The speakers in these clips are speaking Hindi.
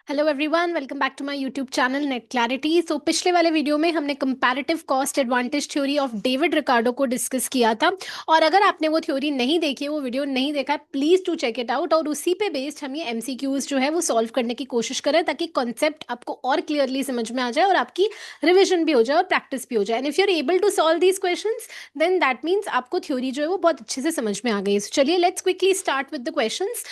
Hello everyone, welcome back to my YouTube channel net clarity. So पिछले वाले वीडियो में हमने comparative cost advantage theory of David Ricardo को डिस्कस किया था। और अगर आपने वो थ्योरी नहीं देखी है, वो वीडियो नहीं देखा है, please to check it out. और उसी पे बेस्ड हम ये एमसीक्यूज जो है वो सॉल्व करने की कोशिश करें, ताकि कॉन्सेप्ट आपको और क्लियरली समझ में आ जाए और आपकी रिविजन भी हो जाए और प्रैक्टिस भी हो जाए। And if you are able to solve these questions, then that means आपको थ्योरी जो है वो बहुत अच्छे से समझ में आ गई। So, चलिए let's quickly start with the questions.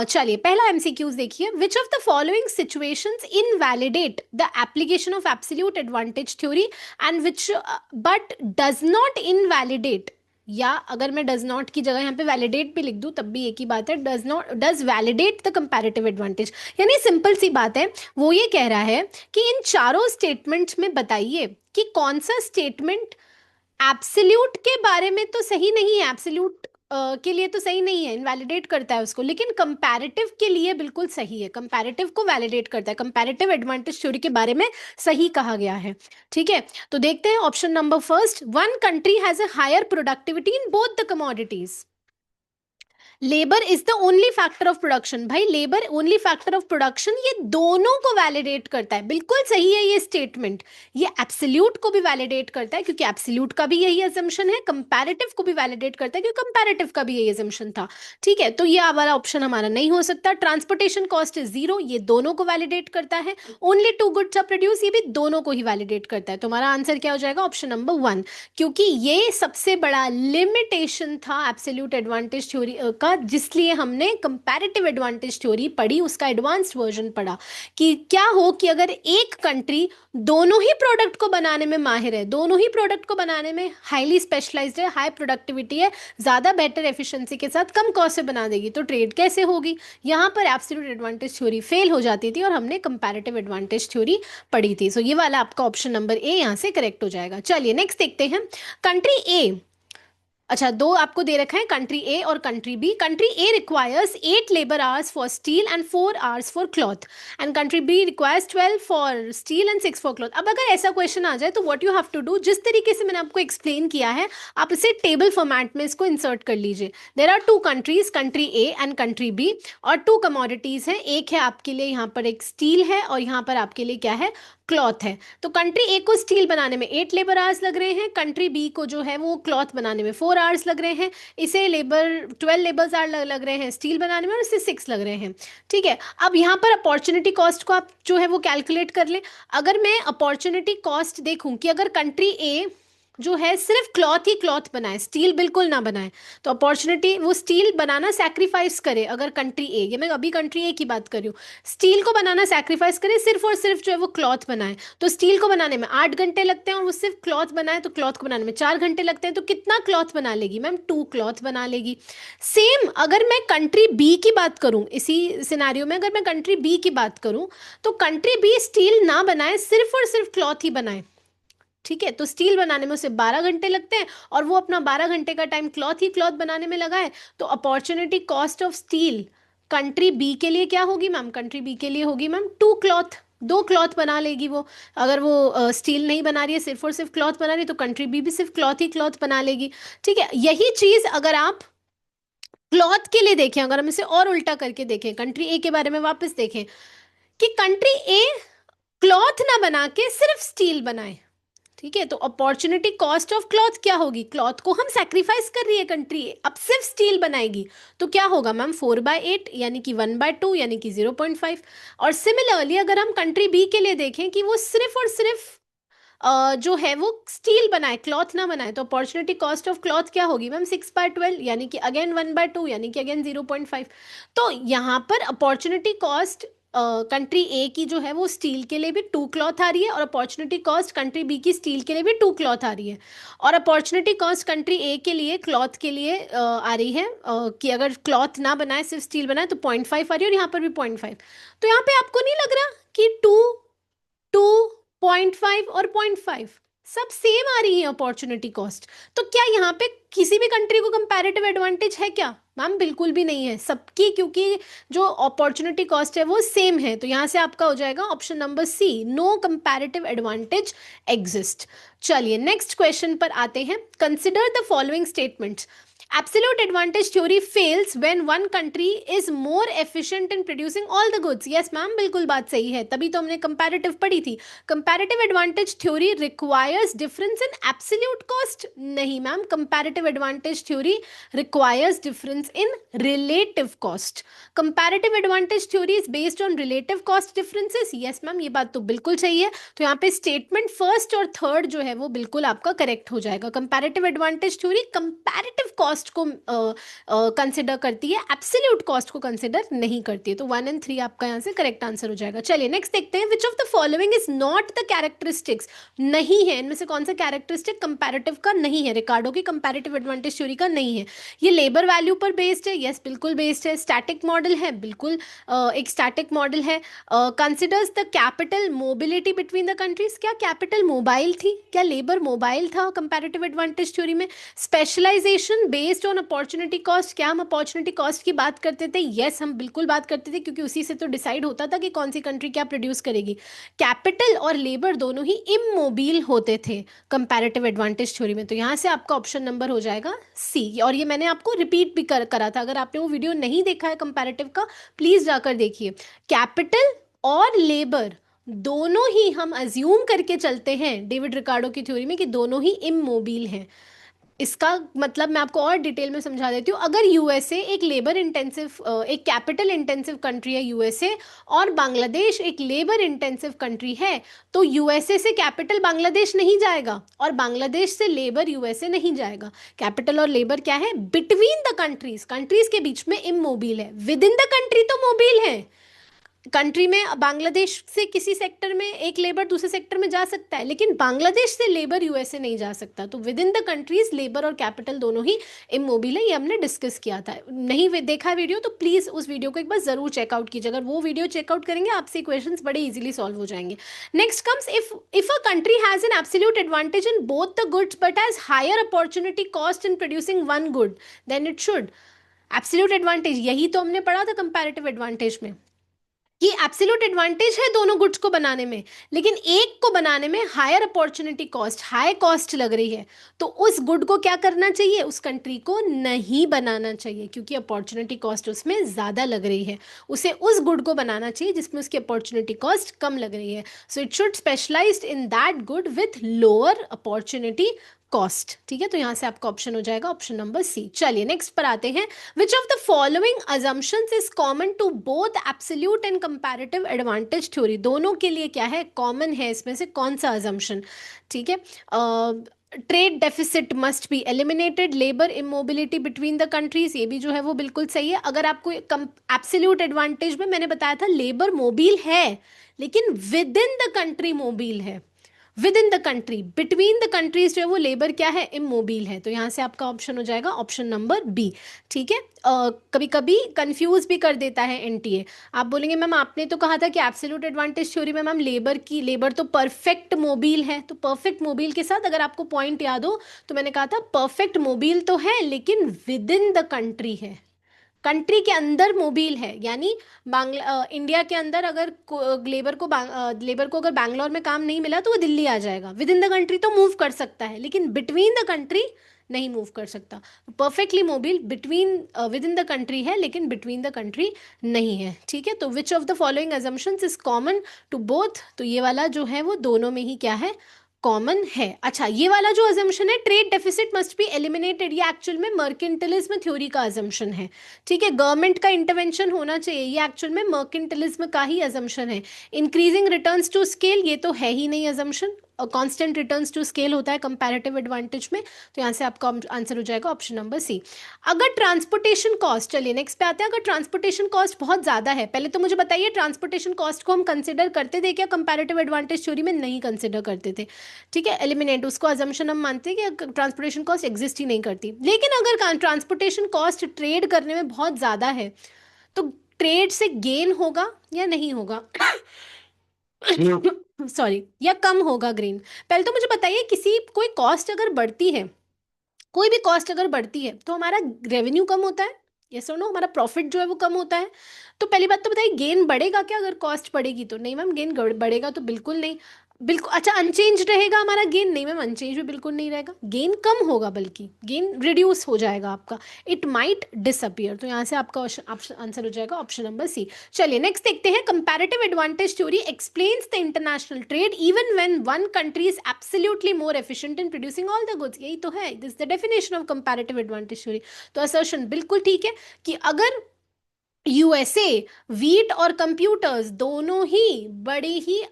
चलिए पहला एमसीक्यूज देखिए। विच of the following situations invalidate the application of absolute advantage theory and which but does not invalidate, या अगर मैं डज नॉट की जगह यहाँ पे वैलिडेट भी लिख दूं तब भी एक ही बात है, does not does validate the comparative advantage. यानी सिंपल सी बात है, वो ये कह रहा है कि इन चारों स्टेटमेंट्स में बताइए कि कौन सा स्टेटमेंट एब्सोल्यूट के बारे में तो सही नहीं है, एब्सोल्यूट के लिए तो सही नहीं है, इनवैलिडेट करता है उसको, लेकिन कंपैरेटिव के लिए बिल्कुल सही है, कंपैरेटिव को वैलिडेट करता है, कंपैरेटिव एडवांटेज थ्योरी के बारे में सही कहा गया है। ठीक है, तो देखते हैं option number first. One country has a higher productivity in both the commodities. Labour is the only factor of production. भाई labour only factor of production, ये दोनों को वैलिडेट करता है, बिल्कुल सही है ये स्टेटमेंट। ये एब्सोल्यूट को भी वैलिडेट करता है क्योंकि एब्सोल्यूट का भी यही अजम्पशन है, कंपैरेटिव को भी वैलिडेट करता है क्योंकि कंपैरेटिव का भी यही अजम्पशन था। ठीक है, तो ये वाला ऑप्शन हमारा नहीं हो सकता। ट्रांसपोर्टेशन कॉस्ट इज जीरो, ये दोनों को वैलिडेट करता है। Only two goods are produce, ये भी दोनों को ही वैलिडेट करता है। तुम्हारा आंसर क्या हो जाएगा? ऑप्शन नंबर वन, क्योंकि ये सबसे बड़ा लिमिटेशन था एब्सोल्यूट एडवांटेज थ्योरी का, जिसलिए हमने कंपैरेटिव एडवांटेज थ्योरी पढ़ी, उसका एडवांस्ड वर्जन पढ़ा कि क्या हो कि अगर एक कंट्री दोनों ही प्रोडक्ट को बनाने में माहिर है, दोनों ही प्रोडक्ट को बनाने में हाईली स्पेशलाइज्ड है, हाई प्रोडक्टिविटी है, ज्यादा बेटर एफिशिएंसी के साथ कम कॉस्ट से बना देगी, तो ट्रेड कैसे होगी? यहां पर एब्सोल्यूट एडवांटेज थ्योरी फेल हो जाती थी और हमने कंपैरेटिव एडवांटेज थ्योरी पढ़ी थी। सो ये वाला आपका ऑप्शन नंबर ए यहां से करेक्ट हो जाएगा। चलिए नेक्स्ट देखते हैं। कंट्री ए, अच्छा दो आपको दे रखा है, कंट्री ए और country B. Country A requires 8 labour hours for steel and 4 hours for cloth, and country B requires 12 for steel and 6 for cloth. अब अगर ऐसा क्वेश्चन आ जाए तो what you have to do, जिस तरीके से मैंने आपको एक्सप्लेन किया है, आप इसे टेबल फॉर्मेट में इसको इंसर्ट कर लीजिए। There are two countries, country A and country B, और टू कमोडिटीज हैं। एक है आपके लिए यहाँ पर एक स्टील है और यहाँ पर आपके लिए क्या है? क्लॉथ है। तो कंट्री ए को स्टील बनाने में 8 लेबर आवर्स लग रहे हैं, कंट्री बी को जो है वो क्लॉथ बनाने में 4 आवर्स लग रहे हैं। इसे लेबर 12 लेबर आवर लग रहे हैं स्टील बनाने में, और इसे 6 लग रहे हैं। ठीक है, अब यहाँ पर अपॉर्चुनिटी कॉस्ट को आप जो है वो कैलकुलेट कर लें। अगर मैं अपॉर्चुनिटी कॉस्ट देखूं कि अगर कंट्री ए जो है सिर्फ क्लॉथ ही क्लॉथ बनाए, स्टील बिल्कुल ना बनाए, तो अपॉर्चुनिटी वो स्टील बनाना सैक्रिफाइस करे। अगर कंट्री ए, ये मैं अभी कंट्री ए की बात कर रही हूँ, स्टील को बनाना सैक्रिफाइस करे, सिर्फ और सिर्फ जो है वो क्लॉथ बनाए, तो स्टील को बनाने में 8 घंटे लगते हैं, और वो सिर्फ क्लॉथ बनाए तो क्लॉथ को बनाने में 4 घंटे लगते हैं। तो कितना क्लॉथ बना लेगी मैम? 2 क्लॉथ बना लेगी। सेम अगर मैं कंट्री बी की बात करूं, इसी सिनेरियो में अगर मैं कंट्री बी की बात करूं, तो कंट्री बी स्टील ना बनाए, सिर्फ और सिर्फ क्लॉथ ही बनाए। ठीक है, तो स्टील बनाने में उसे 12 घंटे लगते हैं, और वो अपना 12 घंटे का टाइम क्लॉथ ही क्लॉथ बनाने में लगाए, तो opportunity cost of steel country B के लिए क्या होगी मैम? कंट्री बी के लिए होगी मैम 2 क्लॉथ, 2 क्लॉथ बना लेगी वो। अगर वो स्टील नहीं बना रही है, सिर्फ और सिर्फ क्लॉथ बना रही है, तो कंट्री बी भी सिर्फ क्लॉथ ही क्लॉथ बना लेगी। ठीक है, यही चीज अगर आप क्लॉथ के लिए देखें, अगर हम इसे और उल्टा करके देखें, कंट्री ए के बारे में वापस देखें कि कंट्री ए क्लॉथ ना बना के सिर्फ स्टील बनाए। ठीक है, तो अपॉर्चुनिटी कॉस्ट ऑफ क्लॉथ क्या होगी? क्लॉथ को हम सैक्रिफाइस कर रही है कंट्री, अब सिर्फ स्टील बनाएगी, तो क्या होगा मैम? 4/8 यानी कि 1/2 यानी कि 0.5। और सिमिलरली अगर हम कंट्री बी के लिए देखें कि वो सिर्फ और सिर्फ जो है वो स्टील बनाए, क्लॉथ ना बनाए, तो अपॉर्चुनिटी कॉस्ट ऑफ क्लॉथ क्या होगी मैम? 6/12 यानी कि अगेन 1/2 यानी कि अगेन 0.5। तो यहाँ पर अपॉर्चुनिटी कॉस्ट कंट्री ए की जो है वो स्टील के लिए भी 2 क्लॉथ आ रही है, और अपॉर्चुनिटी कॉस्ट कंट्री बी की स्टील के लिए भी 2 क्लॉथ आ रही है। और अपॉर्चुनिटी कॉस्ट कंट्री ए के लिए क्लॉथ के लिए आ रही है कि अगर क्लॉथ ना बनाए सिर्फ स्टील बनाए तो 0.5 आ रही है, और यहाँ पर भी 0.5। तो यहाँ पे आपको नहीं लग रहा कि 2.5 और 0.5 सब सेम आ रही है अपॉर्चुनिटी कॉस्ट? तो क्या यहाँ पे किसी भी कंट्री को कंपैरेटिव एडवांटेज है क्या मैम? बिल्कुल भी नहीं है सबकी, क्योंकि जो अपॉर्चुनिटी कॉस्ट है वो सेम है। तो यहाँ से आपका हो जाएगा option number C, no comparative advantage exist. चलिए नेक्स्ट क्वेश्चन पर आते हैं। Consider the following statements. Absolute advantage theory fails when one country is more efficient in producing all the goods. Yes ma'am, बिल्कुल बात सही है, तभी तो हमने कंपैरेटिव पढ़ी थी। Comparative advantage theory requires difference in absolute cost. नहीं ma'am, comparative advantage theory requires difference in relative cost. Comparative advantage theory is based on relative cost differences. Yes ma'am, ये बात तो बिल्कुल सही है। तो यहाँ पे स्टेटमेंट फर्स्ट और थर्ड जो है वो बिल्कुल आपका करेक्ट हो जाएगा। Comparative advantage theory comparative cost को कंसिडर करती है, एब्सोल्यूट कॉस्ट को कंसिडर नहीं करती है। तो 1 और 3 आपका यहाँ से करेक्ट आंसर हो जाएगा। चलिए नेक्स्ट देखते हैं। Which of the following is not the characteristics. नहीं है इनमें से कौन सा कैरेक्टरिस्टिक कंपैरेटिव का नहीं है, रिकार्डो की कंपैरेटिव एडवांटेज थ्योरी का नहीं है। ये लेबर वैल्यू पर बेस्ड है। यस बिल्कुल बेस्ड है। स्टैटिक मॉडल है, बिल्कुल एक स्टैटिक मॉडल है। Considers the capital mobility between the countries. क्या कैपिटल मोबाइल थी? क्या लेबर मोबाइल था कंपैरेटिव एडवांटेज थ्योरी में? Specialisation based on opportunity cost. क्या हम अपॉर्चुनिटी कॉस्ट की बात करते थे? यस हम बिल्कुल बात करते थे, क्योंकि उसी से तो डिसाइड होता था कि कौन सी कंट्री क्या प्रोड्यूस करेगी। कैपिटल और लेबर दोनों ही इमोबिल होते थे कंपैरेटिव एडवांटेज थ्योरी में। तो यहाँ से आपका ऑप्शन नंबर हो जाएगा सी। और ये मैंने आपको रिपीट भी करा था, अगर आपने वो वीडियो नहीं देखा है कंपैरेटिव का, प्लीज जाकर देखिए। कैपिटल और लेबर दोनों ही हम अज्यूम करके चलते हैं डेविड रिकार्डो की थ्योरी में कि दोनों ही इमोबिल हैं। इसका मतलब मैं आपको और डिटेल में समझा देती हूँ। अगर यूएसए एक लेबर इंटेंसिव एक कैपिटल इंटेंसिव कंट्री है यूएसए, और बांग्लादेश एक लेबर इंटेंसिव कंट्री है, तो यूएसए से कैपिटल बांग्लादेश नहीं जाएगा और बांग्लादेश से लेबर यूएसए नहीं जाएगा। कैपिटल और लेबर क्या है? बिटवीन द कंट्रीज, कंट्रीज के बीच में इमोबिल है। विद इन द कंट्री तो मोबिल है। कंट्री में बांग्लादेश से किसी सेक्टर में एक लेबर दूसरे सेक्टर में जा सकता है, लेकिन बांग्लादेश से लेबर यूएसए नहीं जा सकता। तो with in the countries labour और कैपिटल दोनों ही इमोबिल है। ये हमने डिस्कस किया था। नहीं देखा वीडियो तो प्लीज उस वीडियो को एक बार जरूर चेकआउट कीजिए। अगर वो वीडियो चेकआउट करेंगे आपसे क्वेश्चन बड़े इजीली सॉल्व हो जाएंगे। Next comes, if a country has an absolute advantage in both the goods but has higher opportunity cost in producing one good, then it should. Absolute advantage यही तो हमने पढ़ा था कंपैरेटिव एडवांटेज में, कि एब्सोल्यूट एडवांटेज है दोनों गुड्स को बनाने में, लेकिन एक को बनाने में higher opportunity cost, high cost लग रही है। तो उस गुड को क्या करना चाहिए? उस कंट्री को नहीं बनाना चाहिए, क्योंकि अपॉर्चुनिटी कॉस्ट उसमें ज़्यादा लग रही है। उसे उस गुड को बनाना चाहिए जिसमें उसकी अपॉर्चुनिटी कॉस्ट कम लग रही है। So it should specialised in that good with lower opportunity cost. ठीक है, तो यहां से आपका ऑप्शन हो जाएगा ऑप्शन नंबर सी। चलिए नेक्स्ट पर आते हैं। Which of the following assumptions is common to both absolute and comparative advantage theory. दोनों के लिए क्या है? कॉमन है। इसमें से कौन सा अजम्पशन? ठीक है, trade deficit must be eliminated, labour immobility between the countries, ये भी जो है वो बिल्कुल सही है। अगर आपको एब्सोल्यूट एडवांटेज में मैंने बताया था लेबर मोबिल है, लेकिन within the country mobile है। Within the country, between the countries जो है वो लेबर क्या है? इमोबिल है। तो यहाँ से आपका ऑप्शन हो जाएगा ऑप्शन नंबर बी। ठीक है, कभी कभी कंफ्यूज भी कर देता है एनटीए। आप बोलेंगे मैम आपने तो कहा था कि एब्सोल्यूट एडवांटेज थ्योरी में मैम लेबर तो परफेक्ट मोबिल है। तो परफेक्ट मोबिल के साथ अगर आपको पॉइंट याद हो तो मैंने कहा था परफेक्ट मोबिल तो है, लेकिन विद इन द कंट्री है, कंट्री के अंदर मोबिल है। यानी इंडिया के अंदर अगर लेबर को अगर बैंगलोर में काम नहीं मिला तो वो दिल्ली आ जाएगा। विद इन द कंट्री तो मूव कर सकता है, लेकिन बिटवीन द कंट्री नहीं मूव कर सकता। Perfectly mobile between within the country है, लेकिन बिटवीन द कंट्री नहीं है। ठीक है, तो which of the following assumptions is common to both? तो ये वाला जो है वो दोनों में ही क्या है? कॉमन है। अच्छा, ये वाला जो अजम्पशन है trade deficit must be eliminated, ये एक्चुअल में मर्केंटलिज्म थ्योरी का अजम्पशन है। ठीक है, गवर्नमेंट का इंटरवेंशन होना चाहिए, ये एक्चुअल में मर्केंटलिज्म का ही अजम्पशन है। इंक्रीजिंग रिटर्न्स टू स्केल, ये तो है ही नहीं assumption. Constant returns to scale होता है कंपैरेटिव एडवांटेज में। तो यहाँ से आपका आंसर हो जाएगा ऑप्शन नंबर सी। अगर ट्रांसपोर्टेशन कॉस्ट, चलिए नेक्स्ट पे आते हैं। अगर ट्रांसपोर्टेशन कॉस्ट बहुत ज़्यादा है, पहले तो मुझे बताइए ट्रांसपोर्टेशन कॉस्ट को हम कंसिडर करते थे क्या कंपैरेटिव एडवांटेज थ्योरी में? नहीं कंसिडर करते थे। ठीक है, एलिमिनेट, उसको अजम्पशन हम मानते हैं कि ट्रांसपोर्टेशन कॉस्ट एग्जिस्ट ही नहीं करती। लेकिन अगर ट्रांसपोर्टेशन कॉस्ट ट्रेड करने में बहुत ज़्यादा है, तो ट्रेड से गेन होगा या नहीं होगा? सॉरी, या कम होगा ग्रेन? पहले तो मुझे बताइए, किसी कोई कॉस्ट अगर बढ़ती है कोई भी कॉस्ट अगर बढ़ती है तो हमारा रेवेन्यू कम होता है, यस और नो, हमारा प्रॉफिट जो है वो कम होता है। तो पहली बात तो बताइए, गेन बढ़ेगा क्या अगर कॉस्ट बढ़ेगी तो? नहीं मैम, गेन बढ़ेगा तो बिल्कुल नहीं। बिल्कुल, अच्छा अनचेंज रहेगा हमारा गेन? नहीं मैम, अनचेंज भी बिल्कुल नहीं रहेगा, गेन कम होगा, बल्कि गेन रिड्यूस हो जाएगा आपका, इट माइट डिसअपियर। तो यहाँ से आपका आंसर हो जाएगा ऑप्शन नंबर सी। चलिए नेक्स्ट देखते हैं, comparative advantage theory explains the international trade even when one country is absolutely more efficient in producing all the goods. यही तो है, this the definition of comparative advantage theory. तो असर्शन बिल्कुल ठीक है कि अगर यूएसए वीट और कंप्यूटर्स दोनों ही बड़े ही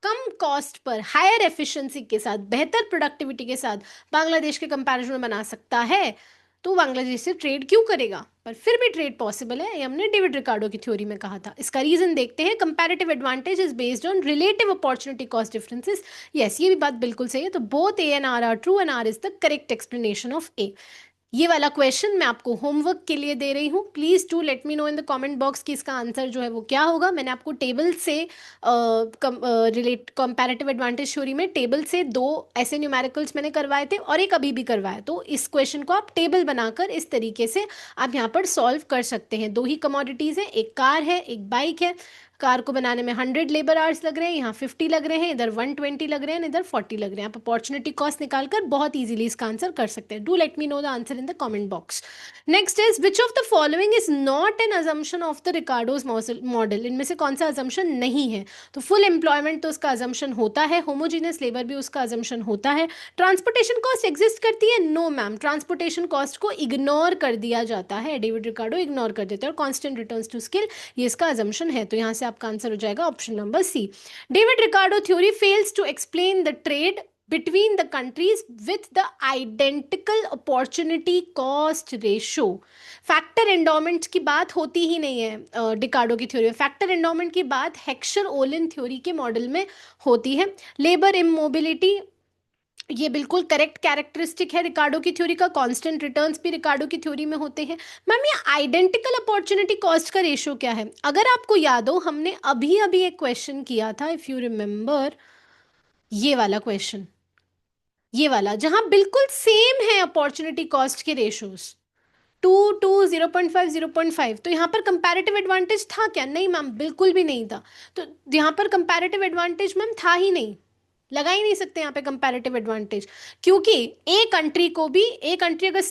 कम कॉस्ट पर हायर एफिशिएंसी के साथ, बेहतर प्रोडक्टिविटी के साथ बांग्लादेश के कंपैरिजन में बना सकता है, तो बांग्लादेश से ट्रेड क्यों करेगा? पर फिर भी ट्रेड पॉसिबल है, ये हमने डेविड रिकार्डो की थ्योरी में कहा था। इसका रीजन देखते हैं, comparative advantage is based on relative opportunity cost differences. Yes, ये भी बात बिल्कुल सही है। तो both A and R are true and R is the correct explanation of A. ये वाला क्वेश्चन मैं आपको होमवर्क के लिए दे रही हूँ, please to let me know in the comment box कि इसका आंसर जो है वो क्या होगा। मैंने आपको टेबल से रिलेट कंपैरेटिव एडवांटेज थ्योरी में टेबल से दो ऐसे न्यूमेरिकल्स मैंने करवाए थे और एक अभी भी करवाया। तो इस क्वेश्चन को आप टेबल बनाकर इस तरीके से आप यहाँ पर सॉल्व कर सकते हैं। दो ही कमोडिटीज़ हैं, एक कार है एक बाइक है। कार को बनाने में 100 लेबर आवर्स लग रहे हैं, यहाँ 50 लग रहे हैं, इधर 120 लग रहे हैं, इधर 40 लग रहे हैं। आप अपॉर्चुनिटी कॉस्ट निकालकर बहुत इजीली इसका आंसर कर सकते हैं। Do let me know the answer in the comment box. Next is which of the following is not an assumption of the Ricardo's model. इनमें से कौन सा अजम्पशन नहीं है? तो फुल एम्प्लॉयमेंट तो उसका अजम्पशन होता है, होमोजीनियस लेबर भी उसका अजम्पशन होता है। ट्रांसपोर्टेशन कॉस्ट एग्जिस्ट करती है? नो मैम, ट्रांसपोर्टेशन कॉस्ट को इग्नोर कर दिया जाता है, डेविड रिकार्डो इग्नोर कर देते हैं। और कॉन्स्टेंट रिटर्न्स टू स्किल, ये इसका अजम्पशन है। तो यहाँ से आपका आंसर हो जाएगा option number C. David Ricardo theory fails to explain the trade between the countries with the identical opportunity cost ratio। Factor endowment की बात होती ही नहीं है डिकार्डो की थ्योरी में। फैक्टर एंडोमेंट की बात हेक्सर ओलिन थ्योरी के मॉडल में होती है। लेबर इमोबिलिटी, ये बिल्कुल करेक्ट कैरेक्टरिस्टिक है रिकार्डो की थ्योरी का। कांस्टेंट रिटर्न्स भी रिकार्डो की थ्योरी में होते हैं। मैम ये आइडेंटिकल अपॉर्चुनिटी कॉस्ट का रेशियो क्या है? अगर आपको याद हो, हमने अभी अभी एक क्वेश्चन किया था, इफ यू रिमेंबर, ये वाला क्वेश्चन, ये वाला जहां बिल्कुल सेम है अपॉर्चुनिटी कॉस्ट के रेशियोज, 2 2 0.5 0.5। तो यहाँ पर कंपैरेटिव एडवांटेज था क्या? नहीं मैम, बिल्कुल भी नहीं था। तो यहाँ पर कंपैरेटिव एडवांटेज मैम था ही नहीं, लगा ही नहीं सकते यहाँ पे कंपैरेटिव एडवांटेज। क्योंकि ए कंट्री अगर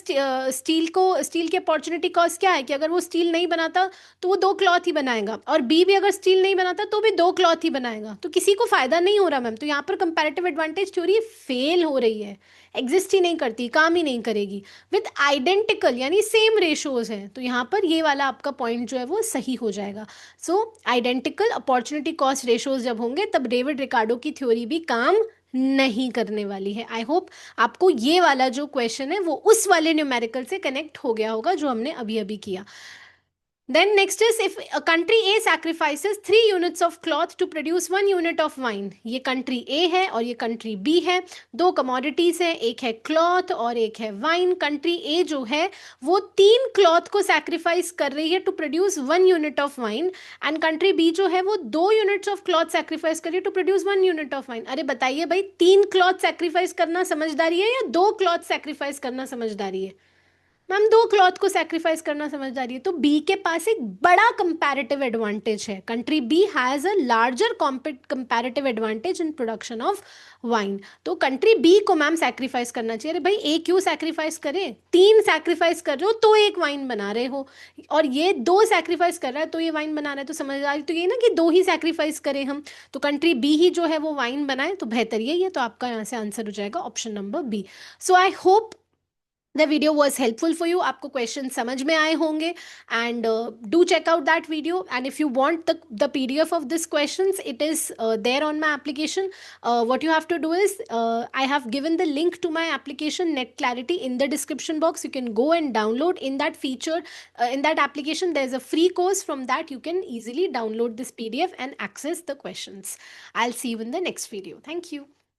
स्टील की अपॉर्चुनिटी कॉस्ट क्या है कि अगर वो स्टील नहीं बनाता तो वो 2 क्लॉथ ही बनाएगा, और बी भी अगर स्टील नहीं बनाता तो भी 2 क्लॉथ ही बनाएगा, तो किसी को फायदा नहीं हो रहा मैम। तो यहाँ पर कंपैरेटिव एडवांटेज थ्योरी फेल हो रही है, एग्जिस्ट ही नहीं करती, काम ही नहीं करेगी। विद आइडेंटिकल यानी सेम रेशोज हैं, तो यहाँ पर ये वाला आपका पॉइंट जो है वो सही हो जाएगा। सो आइडेंटिकल अपॉर्चुनिटी कॉस्ट रेशोज जब होंगे तब डेविड रिकार्डो की थ्योरी भी काम नहीं करने वाली है। आई होप आपको ये वाला जो क्वेश्चन है वो उस वाले न्यूमेरिकल से कनेक्ट हो गया होगा जो हमने अभी अभी किया। Then next is, if a country A sacrifices 3 units of cloth to produce 1 unit of wine। ये country A है और ये country B है, दो commodities हैं, एक है cloth और एक है wine। country A जो है वो 3 cloth को sacrifice कर रही है to produce 1 unit of wine, and country B जो है वो 2 units of cloth sacrifice कर रही है to produce 1 unit of wine। अरे बताइए भाई, 3 cloth sacrifice करना समझदारी है या 2 cloth sacrifice करना समझदारी है? मैम 2 क्लॉथ को सैक्रिफाइस करना समझदारी है। तो बी के पास एक बड़ा कंपैरेटिव एडवांटेज है, country B has a larger comparative advantage in production of wine. तो कंट्री बी को मैम सैक्रिफाइस करना चाहिए। अरे भाई ए क्यों सैक्रिफाइस करें, 3 सैक्रिफाइस कर रहे हो तो एक वाइन बना रहे हो, और ये 2 सैक्रिफाइस कर रहा है तो ये वाइन बना रहा है, तो समझदारी तो ये ना कि 2 ही सैक्रिफाइस करें हम, तो कंट्री बी ही जो है वो वाइन बनाए, तो बेहतर यही है। तो आपका यहाँ से आंसर हो जाएगा option number B. So I hope the video was helpful for you, आपको क्वेश्चन समझ में आए होंगे, and do check out that video, and if you want the PDF of this questions, it is there on my application। what you have to do is, I have given the link to my application Net Clarity in the description box। you can go and download in that feature, in that application there's a free course, from that you can easily download this PDF and access the questions। I'll see you in the next video. Thank you.